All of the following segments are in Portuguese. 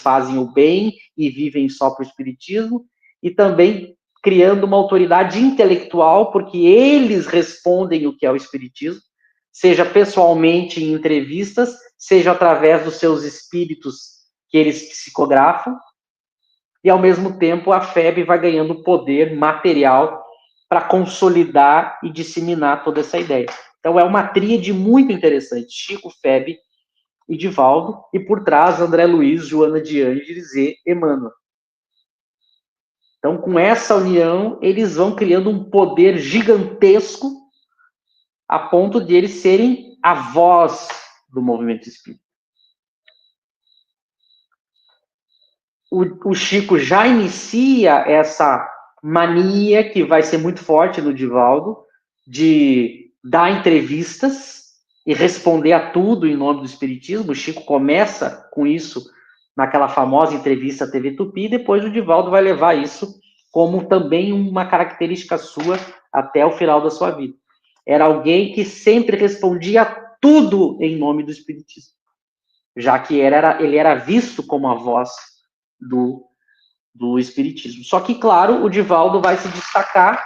fazem o bem e vivem só para o espiritismo, e também criando uma autoridade intelectual, porque eles respondem o que é o espiritismo, seja pessoalmente em entrevistas, seja através dos seus espíritos que eles psicografam, e ao mesmo tempo a FEB vai ganhando poder material para consolidar e disseminar toda essa ideia. Então é uma tríade muito interessante, Chico, FEB e Divaldo, e por trás André Luiz, Joana de Ângeles e Emmanuel. Então, com essa união, eles vão criando um poder gigantesco a ponto de eles serem a voz do movimento espírita. O Chico já inicia essa mania que vai ser muito forte no Divaldo, de dar entrevistas e responder a tudo em nome do espiritismo. O Chico começa com isso naquela famosa entrevista à TV Tupi, e depois o Divaldo vai levar isso como também uma característica sua até o final da sua vida. Era alguém que sempre respondia tudo em nome do espiritismo, já que ele era visto como a voz do espiritismo. Só que, claro, o Divaldo vai se destacar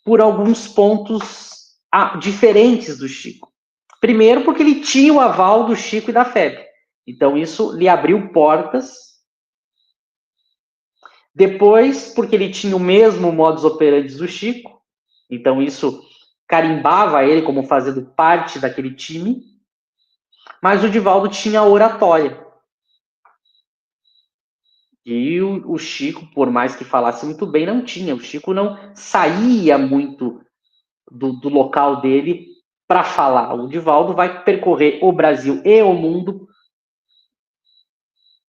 por alguns pontos diferentes do Chico. Primeiro, porque ele tinha o aval do Chico e da FEB. Então, isso lhe abriu portas. Depois, porque ele tinha o mesmo modus operandi do Chico. Então, isso carimbava ele como fazendo parte daquele time. Mas o Divaldo tinha a oratória. E o Chico, por mais que falasse muito bem, não tinha. O Chico não saía muito do local dele para falar. O Divaldo vai percorrer o Brasil e o mundo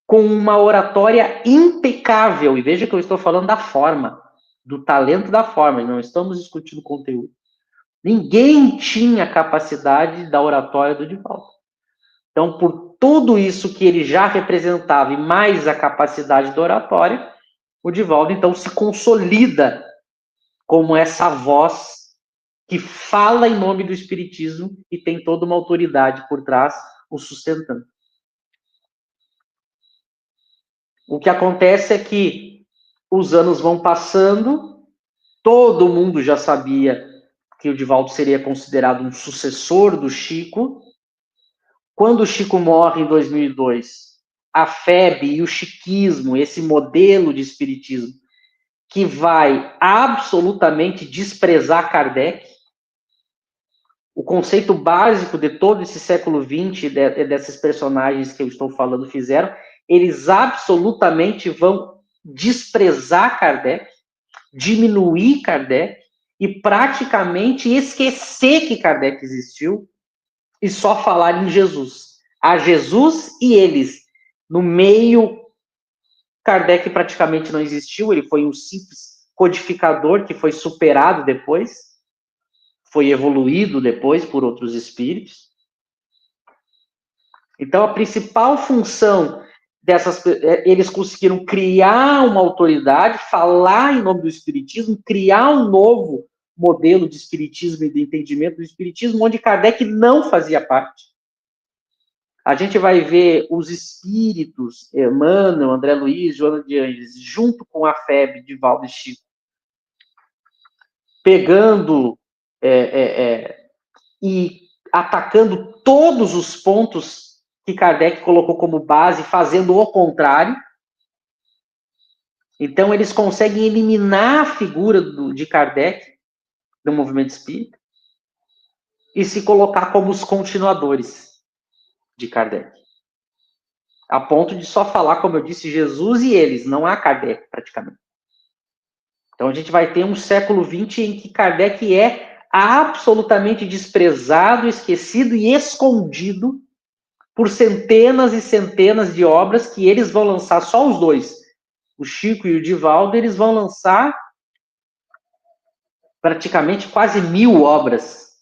com uma oratória impecável. E veja que eu estou falando da forma, do talento da forma, e não estamos discutindo conteúdo. Ninguém tinha capacidade da oratória do Divaldo. Então, por tudo isso que ele já representava e mais a capacidade da oratória, o Divaldo, então, se consolida como essa voz que fala em nome do espiritismo e tem toda uma autoridade por trás o sustentando. O que acontece é que os anos vão passando, todo mundo já sabia que o Divaldo seria considerado um sucessor do Chico. Quando o Chico morre em 2002, a FEB e o chiquismo, esse modelo de espiritismo, que vai absolutamente desprezar Kardec, o conceito básico de todo esse século XX, desses personagens que eu estou falando fizeram, eles absolutamente vão desprezar Kardec, diminuir Kardec e praticamente esquecer que Kardec existiu e só falar em Jesus. A Jesus e eles. No meio, Kardec praticamente não existiu, ele foi um simples codificador que foi superado depois, foi evoluído depois por outros espíritos. Então, a principal função dessas... Eles conseguiram criar uma autoridade, falar em nome do espiritismo, criar um novo modelo de espiritismo e de entendimento do espiritismo, onde Kardec não fazia parte. A gente vai ver os espíritos, Emmanuel, André Luiz, Joana de Ângeles, junto com a FEB, Divaldo e Chico, pegando e atacando todos os pontos que Kardec colocou como base, fazendo o contrário. Então, eles conseguem eliminar a figura de Kardec do movimento espírita e se colocar como os continuadores de Kardec. A ponto de só falar, como eu disse, Jesus e eles, não há Kardec, praticamente. Então, a gente vai ter um século XX em que Kardec é absolutamente desprezado, esquecido e escondido por centenas e centenas de obras que eles vão lançar, só os dois, o Chico e o Divaldo, eles vão lançar praticamente quase 1000 obras,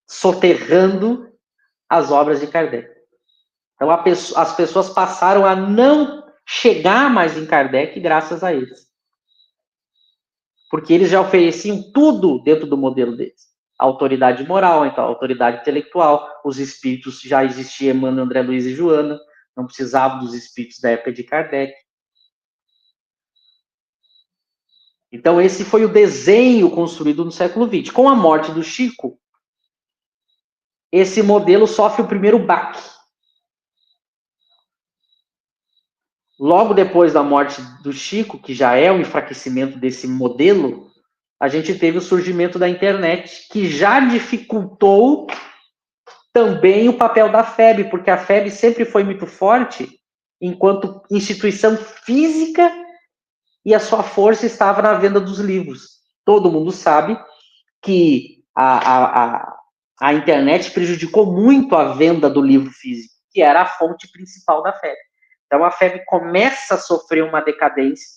soterrando as obras de Kardec. Então, as pessoas passaram a não chegar mais em Kardec graças a eles. Porque eles já ofereciam tudo dentro do modelo deles. A autoridade moral, então, a autoridade intelectual, os espíritos, já existia Emmanuel, André Luiz e Joana, não precisava dos espíritos da época de Kardec. Então, esse foi o desenho construído no século XX. Com a morte do Chico, esse modelo sofre o primeiro baque. Logo depois da morte do Chico, que já é o enfraquecimento desse modelo, a gente teve o surgimento da internet, que já dificultou também o papel da FEB, porque a FEB sempre foi muito forte enquanto instituição física e a sua força estava na venda dos livros. Todo mundo sabe que a internet prejudicou muito a venda do livro físico, que era a fonte principal da FEB. Então a FEB começa a sofrer uma decadência,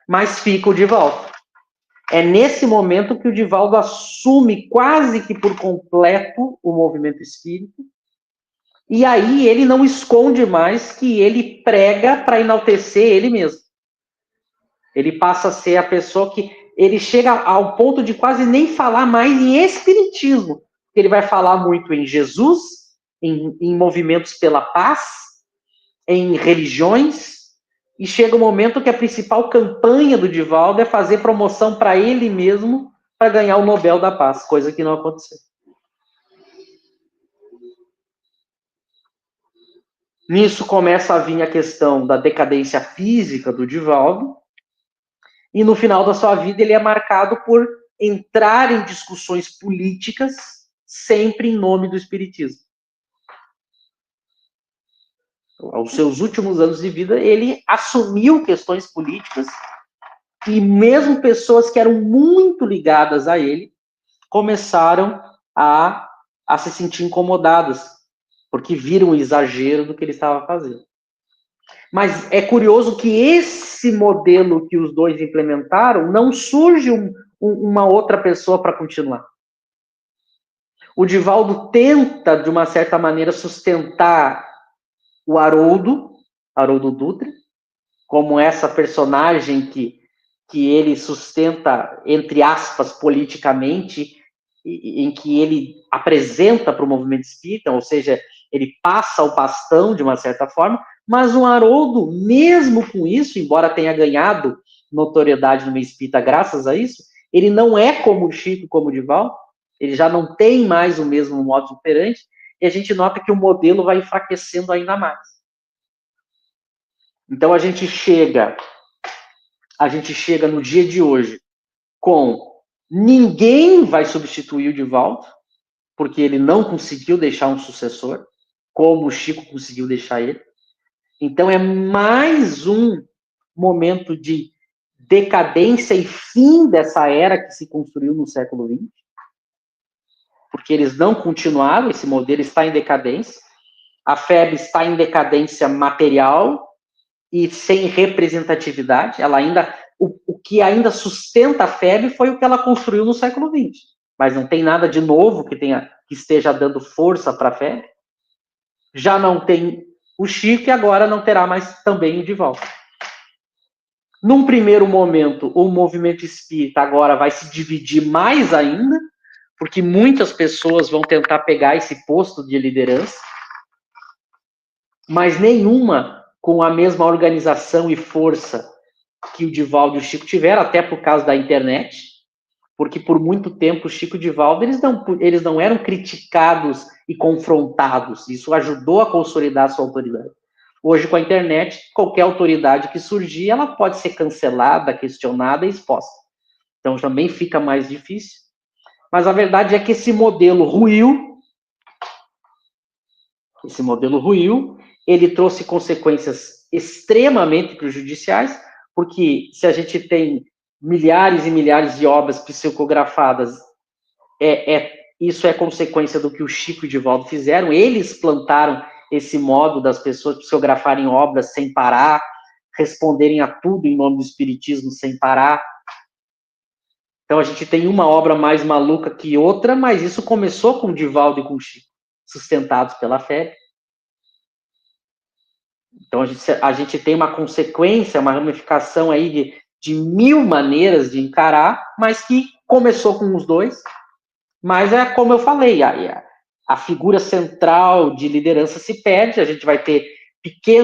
mas fica o Divaldo. É nesse momento que o Divaldo assume quase que por completo o movimento espírita, e aí ele não esconde mais que ele prega para enaltecer ele mesmo. Ele passa a ser a pessoa que... Ele chega ao ponto de quase nem falar mais em espiritismo. Ele vai falar muito em Jesus, em movimentos pela paz, em religiões, e chega um momento que a principal campanha do Divaldo é fazer promoção para ele mesmo para ganhar o Nobel da Paz, coisa que não aconteceu. Nisso começa a vir a questão da decadência física do Divaldo, e no final da sua vida ele é marcado por entrar em discussões políticas, sempre em nome do espiritismo. Aos seus últimos anos de vida, ele assumiu questões políticas, e mesmo pessoas que eram muito ligadas a ele começaram a se sentir incomodadas, porque viram o exagero do que ele estava fazendo. Mas é curioso que esse modelo que os dois implementaram, não surge uma outra pessoa para continuar. O Divaldo tenta, de uma certa maneira, sustentar o Haroldo Dutra, como essa personagem que ele sustenta, entre aspas, politicamente, em que ele apresenta para o movimento espírita, ou seja, ele passa o bastão de uma certa forma, mas o Haroldo, mesmo com isso, embora tenha ganhado notoriedade no meio espírita graças a isso, ele não é como o Chico, como o Divaldo, ele já não tem mais o mesmo modus operandi, e a gente nota que o modelo vai enfraquecendo ainda mais. Então a gente chega no dia de hoje com ninguém vai substituir o Divaldo, porque ele não conseguiu deixar um sucessor, como o Chico conseguiu deixar ele. Então é mais um momento de decadência e fim dessa era que se construiu no século XX, porque eles não continuaram, esse modelo está em decadência, a FEB está em decadência material e sem representatividade, ela ainda... O que ainda sustenta a FEB foi o que ela construiu no século XX, mas não tem nada de novo que esteja dando força para a FEB. Já não tem o Chico e agora não terá mais também o Divaldo. Num primeiro momento, o movimento espírita agora vai se dividir mais ainda, porque muitas pessoas vão tentar pegar esse posto de liderança, mas nenhuma com a mesma organização e força que o Divaldo e o Chico tiveram, até por causa da internet, porque por muito tempo o Chico e o Divaldo, eles não eram criticados e confrontados, isso ajudou a consolidar a sua autoridade. Hoje, com a internet, qualquer autoridade que surgir, ela pode ser cancelada, questionada e exposta. Então, também fica mais difícil. Mas a verdade é que esse modelo ruiu, ele trouxe consequências extremamente prejudiciais, porque se a gente tem milhares e milhares de obras psicografadas, isso é consequência do que o Chico e o Divaldo fizeram. Eles plantaram esse modo das pessoas psicografarem obras sem parar, responderem a tudo em nome do espiritismo sem parar. Então a gente tem uma obra mais maluca que outra, mas isso começou com o Divaldo e com o Chico, sustentados pela FEB. Então a gente tem uma consequência, uma ramificação aí de mil maneiras de encarar, mas que começou com os dois. Mas é como eu falei, a figura central de liderança se perde, a gente vai ter pequenos